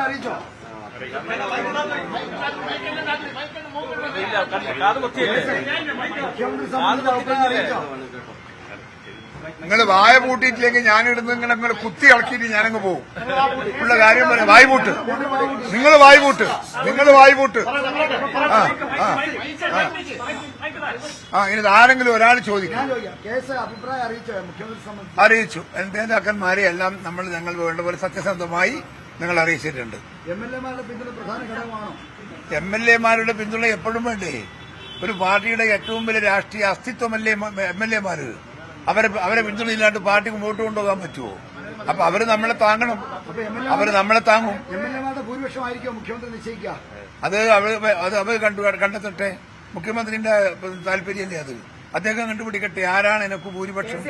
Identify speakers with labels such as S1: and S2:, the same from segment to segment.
S1: അറിയിച്ചോ?
S2: നിങ്ങൾ വായ പൂട്ടിയിട്ടില്ലെങ്കിൽ ഞാനിടുന്ന നിങ്ങൾ കുത്തി ഇളക്കിയിട്ട് ഞാനങ്ങ് പോകും. ഉള്ള കാര്യം പറയാം. വായ്പൂട്ട്, നിങ്ങൾ വായ്പൂട്ട്, നിങ്ങൾ വായ്പൂട്ട്. ഇനി ആരെങ്കിലും ഒരാൾ ചോദിക്കും. അറിയിച്ചു. നേതാക്കന്മാരെ എല്ലാം ഞങ്ങൾ വേണ്ട പോലെ സത്യസന്ധമായി നിങ്ങൾ അറിയിച്ചിട്ടുണ്ട്. MLA-മാരുടെ പിന്തുണ എപ്പോഴും വേണ്ടേ? ഒരു പാർട്ടിയുടെ ഏറ്റവും വലിയ രാഷ്ട്രീയ അസ്തിത്വമല്ലേ MLA-മാര്. അവരെ പിന്തുണയില്ലാണ്ട് പാർട്ടിക്ക് മുമ്പോട്ട് കൊണ്ടുപോകാൻ പറ്റുമോ? അപ്പൊ അവര് നമ്മളെ താങ്ങണം, അവര് നമ്മളെ താങ്ങും.
S1: ഭൂരിപക്ഷമായിരിക്കും മുഖ്യമന്ത്രി നിശ്ചയിക്കുക.
S2: അത് അവർ കണ്ടെത്തട്ടെ. മുഖ്യമന്ത്രിന്റെ താല്പര്യമല്ലേ അത്. അദ്ദേഹം കണ്ടുപിടിക്കട്ടെ ആരാണ് എനിക്ക് ഭൂരിപക്ഷം.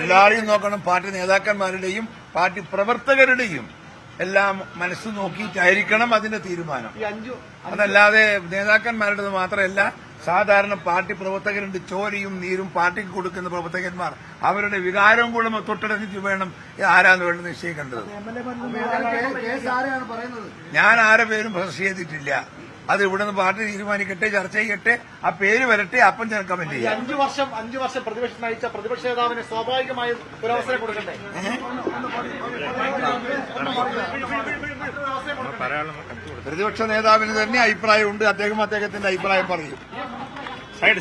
S2: എല്ലാവരെയും നോക്കണം. പാർട്ടി നേതാക്കന്മാരുടെയും പാർട്ടി പ്രവർത്തകരുടെയും എല്ലാം മനസ്സ് നോക്കിയിട്ടായിരിക്കണം അതിന്റെ തീരുമാനം. അതല്ലാതെ നേതാക്കന്മാരുടേത് മാത്രമല്ല, സാധാരണ പാർട്ടി പ്രവർത്തകരുണ്ട്. ചോരയും നീരും പാർട്ടിക്ക് കൊടുക്കുന്ന പ്രവർത്തകന്മാർ, അവരുടെ വികാരവും കൂടെ തൊട്ടടുത്ത് വേണം ആരാന്ന് വേണം നിശ്ചയിക്കേണ്ടത്. ഞാൻ ആരെ പേരും പ്രശസ്തി ചെയ്തിട്ടില്ല. അത് ഇവിടുന്ന് പാർട്ടി തീരുമാനിക്കട്ടെ, ചർച്ച ചെയ്യട്ടെ, ആ പേര് വരട്ടെ, അപ്പം ഞാൻ കമന്റ് ചെയ്യാം.
S1: 5 വർഷം പ്രതിപക്ഷം നയിച്ച പ്രതിപക്ഷ നേതാവിന് സ്വാഭാവികമായും ഒരു അവസരം കൊടുക്കണ്ടേ?
S2: പ്രതിപക്ഷ നേതാവിന് തന്നെ അഭിപ്രായമുണ്ട്. അദ്ദേഹത്തിന്റെ അഭിപ്രായം പറയും.
S3: സൈഡ്